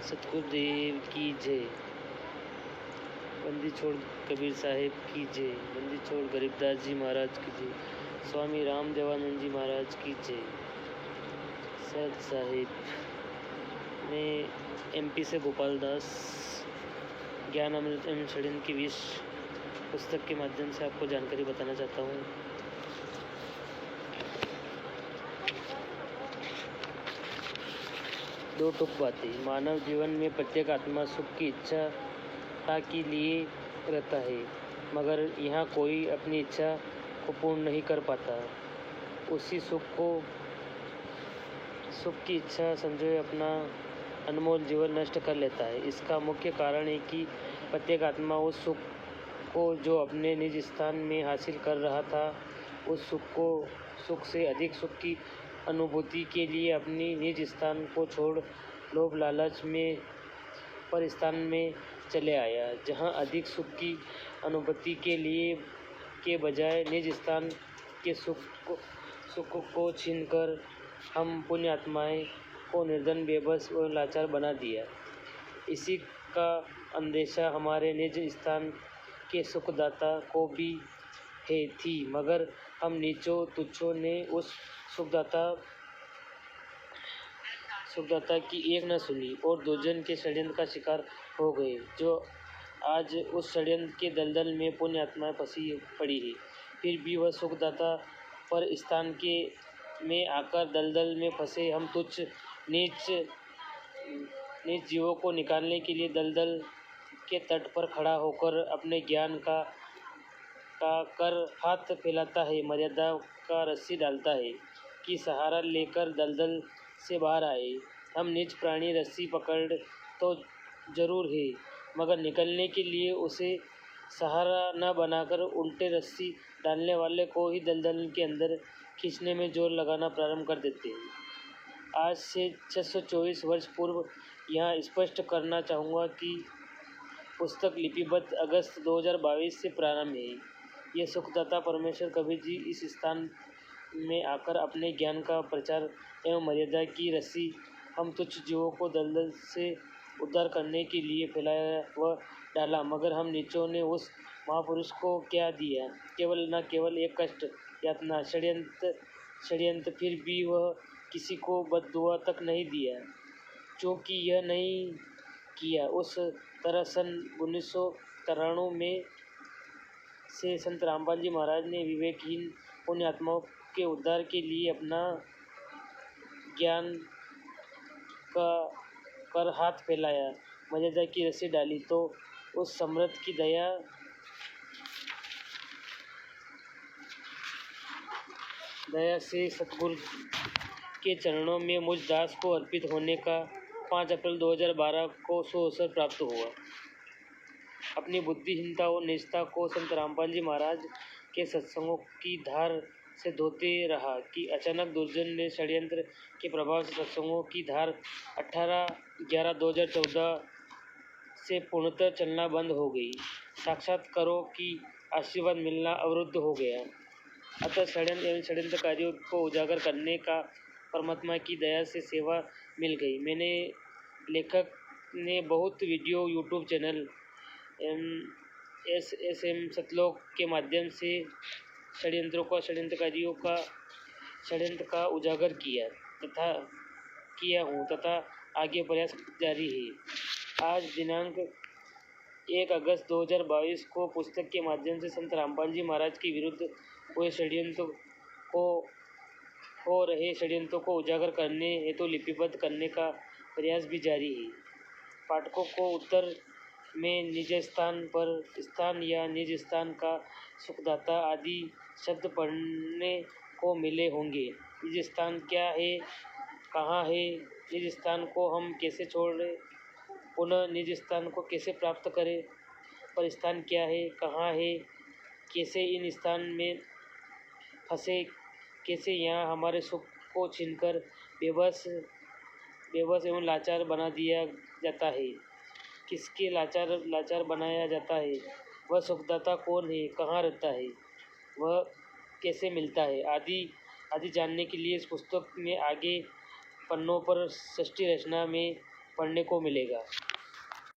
सतगुरुदेव की जय। बंदी छोड़ कबीर साहेब की जय। बंदी छोड़ गरीबदास जी महाराज की जय। स्वामी रामदेवानंद जी महाराज की जय। सत साहिब। मैं एमपी से गोपाल दास ज्ञान अमृत एवं षड्यंत्र की 20 पुस्तक के माध्यम से आपको जानकारी बताना चाहता हूँ। दो टुक बातें। मानव जीवन में प्रत्येक आत्मा सुख की इच्छा के लिए रहता है, मगर यहाँ कोई अपनी इच्छा को पूर्ण नहीं कर पाता। उसी सुख की इच्छा संजोए अपना अनमोल जीवन नष्ट कर लेता है। इसका मुख्य कारण है कि प्रत्येक आत्मा उस सुख को जो अपने निज स्थान में हासिल कर रहा था, उस सुख से अधिक सुख की अनुभूति के लिए अपनी निज स्थान को छोड़ लोभ लालच में पर स्थान में चले आया, जहाँ अधिक सुख की अनुभूति के बजाय निज स्थान के सुख को छीनकर हम पुण्य आत्माएं को निर्धन, बेबस और लाचार बना दिया। इसी का अंदेशा हमारे निज स्थान के सुखदाता को भी थी, मगर हम नीचों तुच्छों ने उस सुखदाता की एक न सुनी और दुर्जन के षड्यंत्र का शिकार हो गए, जो आज उस षड्यंत्र के दलदल में पुण्य आत्माएं फंसी पड़ी है। फिर भी वह सुखदाता पर स्थान में आकर दलदल में फंसे हम तुच्छ नीच जीवों को निकालने के लिए दलदल के तट पर खड़ा होकर अपने ज्ञान का कर हाथ फैलाता है, मर्यादा का रस्सी डालता है कि सहारा लेकर दलदल से बाहर आए। हम नीच प्राणी रस्सी पकड़ तो जरूर है, मगर निकलने के लिए उसे सहारा न बनाकर उल्टे रस्सी डालने वाले को ही दलदल के अंदर खींचने में जोर लगाना प्रारंभ कर देते हैं। आज से 624 वर्ष पूर्व यहाँ स्पष्ट करना चाहूँगा कि पुस्तक लिपिबद्ध अगस्त 2022 से प्रारंभ है। ये सुखदाता परमेश्वर कबीर जी इस स्थान में आकर अपने ज्ञान का प्रचार एवं मर्यादा की रस्सी हम तुच्छ जीवों को दलदल से उद्धार करने के लिए फैलाया व डाला, मगर हम नीचों ने उस महापुरुष को क्या दिया? केवल एक कष्ट, यातना, षड्यंत्र। फिर भी वह किसी को बद्दुआ तक नहीं दिया, क्योंकि यह नहीं किया। उस तरह सन 1993 में से संत रामपाल जी महाराज ने विवेकहीन पुण्य आत्माओं के उद्धार के लिए अपना ज्ञान का कर हाथ फैलाया, मर्यादा की रस्सी डाली, तो उस समर्थ की दया से सतगुरु के चरणों में मुझ दास को अर्पित होने का 5 अप्रैल 2012 को सुअवसर प्राप्त हुआ। अपनी बुद्धिहीनता और निजता को संत रामपाल जी महाराज के सत्संगों की धार से धोते रहा कि अचानक दुर्जन ने षड्यंत्र के प्रभाव से सत्संगों की धार 18/11/2014 से पूर्णतः चलना बंद हो गई। साक्षात्कारों की आशीर्वाद मिलना अवरुद्ध हो गया। अतः षड्यंत्र एवं षड्यंत्रकारियों को उजागर करने का परमात्मा की दया से सेवा मिल गई। मैंने लेखक ने बहुत वीडियो, यूट्यूब चैनल, SSM सतलोक के माध्यम से षड्यंत्रकारियों का षड्यंत्र का उजागर किया हूँ तथा आगे प्रयास जारी है। आज दिनांक 1 अगस्त 2022 को पुस्तक के माध्यम से संत रामपाल जी महाराज के विरुद्ध हुए हो रहे षड्यंत्रों को उजागर करने हेतु लिपिबद्ध करने का प्रयास भी जारी है। पाठकों को उत्तर में निज स्थान पर स्थान या निज स्थान का सुखदाता आदि शब्द पढ़ने को मिले होंगे। निज स्थान क्या है, कहाँ है, निज स्थान को हम कैसे छोड़ें, पुनः निज स्थान को कैसे प्राप्त करें, पर स्थान क्या है, कहाँ है, कैसे इन स्थान में फंसे, कैसे यहाँ हमारे सुख को छीनकर बेबस एवं लाचार बना दिया जाता है, किसके लाचार बनाया जाता है, वह सुखदाता कौन है, कहाँ रहता है, वह कैसे मिलता है, आदि जानने के लिए इस पुस्तक में आगे पन्नों पर षष्ठी रचना में पढ़ने को मिलेगा।